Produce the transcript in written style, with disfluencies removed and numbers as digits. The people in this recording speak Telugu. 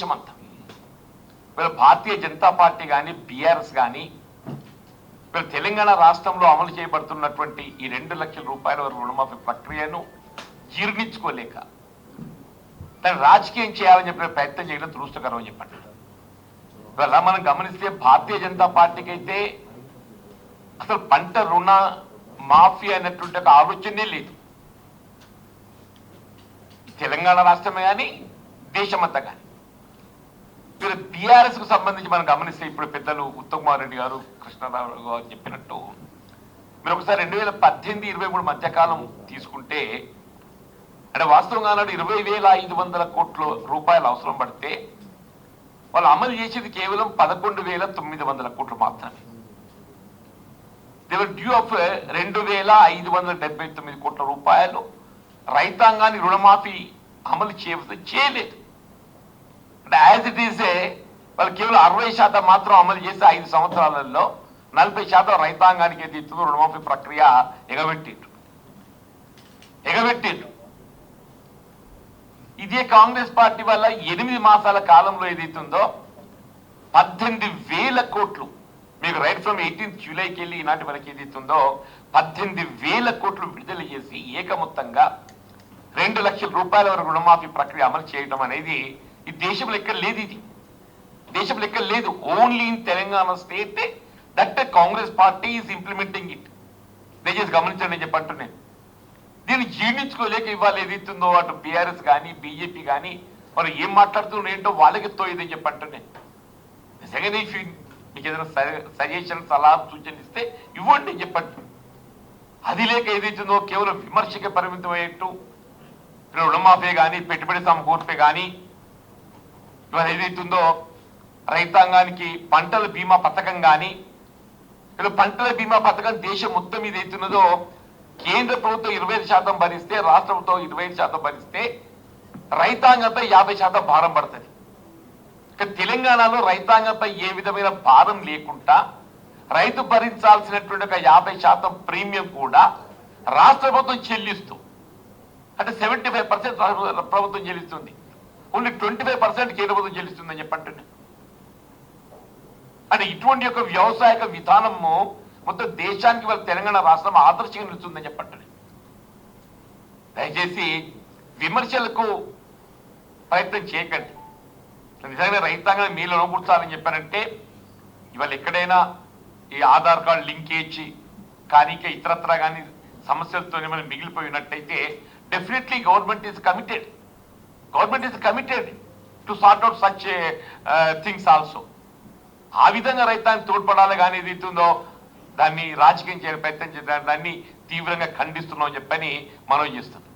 దేశమంతా. వీళ్ళ భారతీయ జనతా పార్టీ కానీ బీఆర్ఎస్ కానీ వీళ్ళ తెలంగాణ రాష్ట్రంలో అమలు చేయబడుతున్నటువంటి ఈ 2 లక్షల రూపాయల వరకు రుణమాఫీ ప్రక్రియను జీర్ణించుకోలేక దాన్ని రాజకీయం చేయాలని చెప్పిన ప్రయత్నం చేయడం దురదృష్టకరం అని చెప్పండి. ఇవాళ మనం గమనిస్తే భారతీయ జనతా పార్టీకి అయితే అసలు పంట రుణ మాఫీ అనేటువంటి ఒక ఆలోచనే లేదు. తెలంగాణ రాష్ట్రమే కానీ దేశమంతా కానీ. వీరు బీఆర్ఎస్ కు సంబంధించి మనం గమనిస్తే ఇప్పుడు పెద్దలు ఉత్తమ్ కుమార్ రెడ్డి గారు, కృష్ణారావు గారు చెప్పినట్టు మీరు ఒకసారి 2018-23 మధ్యకాలం తీసుకుంటే అంటే వాస్తవంగా 20,500 కోట్ల రూపాయలు అవసరం పడితే వాళ్ళు అమలు చేసేది కేవలం 11,900 కోట్లు మాత్రమే. దేవర్ డ్యూ ఆఫ్ 2,579 కోట్ల రూపాయలు రైతాంగాన్ని రుణమాఫీ అమలు చేయలేదు. అంటే యాజ్ ఇట్ ఈస్ వాళ్ళు కేవలం 60% మాత్రం అమలు చేసి 5 సంవత్సరాలలో 40% రైతాంగానికి ఏది ఇస్తుందో రుణమాఫీ ప్రక్రియ ఎగబెట్టిండ్రు. ఇదే కాంగ్రెస్ పార్టీ వల్ల 8 మాసాల కాలంలో ఏదైతుందో 18,000 కోట్లు మీకు రైట్ ఫ్రమ్ 18th జూలైకి వెళ్ళి ఈనాటి వరకు ఏదైతుందో 18,000 కోట్లు విడుదల చేసి ఏకమొత్తంగా 2 లక్షల రూపాయల వరకు రుణమాఫీ ప్రక్రియ అమలు చేయడం అనేది ఈ దేశంలో ఎక్కడ లేదు. ఇది దేశంలో ఎక్కడ లేదు. Only in Telangana state that Congress party is implementing it. దయచేసి గమనించండి అని చెప్పంటున్నాను. దీన్ని జీర్ణించుకోలేక ఇవాళ ఏదైతుందో అటు బీఆర్ఎస్ కానీ బీజేపీ కానీ వాళ్ళు ఏం మాట్లాడుతున్నారు ఏంటో వాళ్ళకి తోయదని చెప్పంటున్నాను. నిజంగా మీకు ఏదైనా సజెషన్ సలహా సూచన ఇస్తే ఇవ్వండి అని చెప్పండి. అది లేక ఏదైతుందో కేవలం విమర్శకి పరిమితం అయ్యేట్టు రుణమాఫీ కానీ పెట్టుబడి సమకూర్పే కానీ ఇవాళ ఏదైతుందో రైతాంగానికి పంటల బీమా పథకం కానీ ఇలా పంటల బీమా పథకం దేశం మొత్తం మీద అవుతున్నదో కేంద్ర ప్రభుత్వం 25% భరిస్తే రాష్ట్ర ప్రభుత్వం 25% భరిస్తే రైతాంగంపై 50% భారం పడుతుంది. తెలంగాణలో రైతాంగంపై ఏ విధమైన భారం లేకుండా రైతు భరించాల్సినటువంటి ఒక 50% ప్రీమియం కూడా రాష్ట్ర ప్రభుత్వం చెల్లిస్తూ అంటే 75% ప్రభుత్వం చెల్లిస్తుంది. ఓన్లీ 25% కేంద్ర ప్రభుత్వం చెల్లిస్తుందని చెప్పంటున్నా. అంటే ఇటువంటి యొక్క వ్యవసాయక విధానము మొత్తం దేశానికి వాళ్ళ తెలంగాణ రాష్ట్రం ఆదర్శంగా నిలుస్తుందని చెప్పండి. దయచేసి విమర్శలకు ప్రయత్నం చేయకండి. నిజంగా రైతాంగాన్ని మీలో కూర్చాలని చెప్పారంటే ఇవాళ ఎక్కడైనా ఈ ఆధార్ కార్డు లింకేజ్ కానీ ఇతరత్ర కానీ సమస్యలతో ఏమైనా మిగిలిపోయినట్టయితే definitely government is committed to sort out such things also. ఆ విధంగా రైతాంగం తోడ్పడాలి కానీ ఏదైతుందో దాన్ని రాజకీయం చేయాలి ప్రయత్నం చేయాలి, దాన్ని తీవ్రంగా ఖండిస్తున్నాం చెప్పని మనవి చేస్తున్నాం.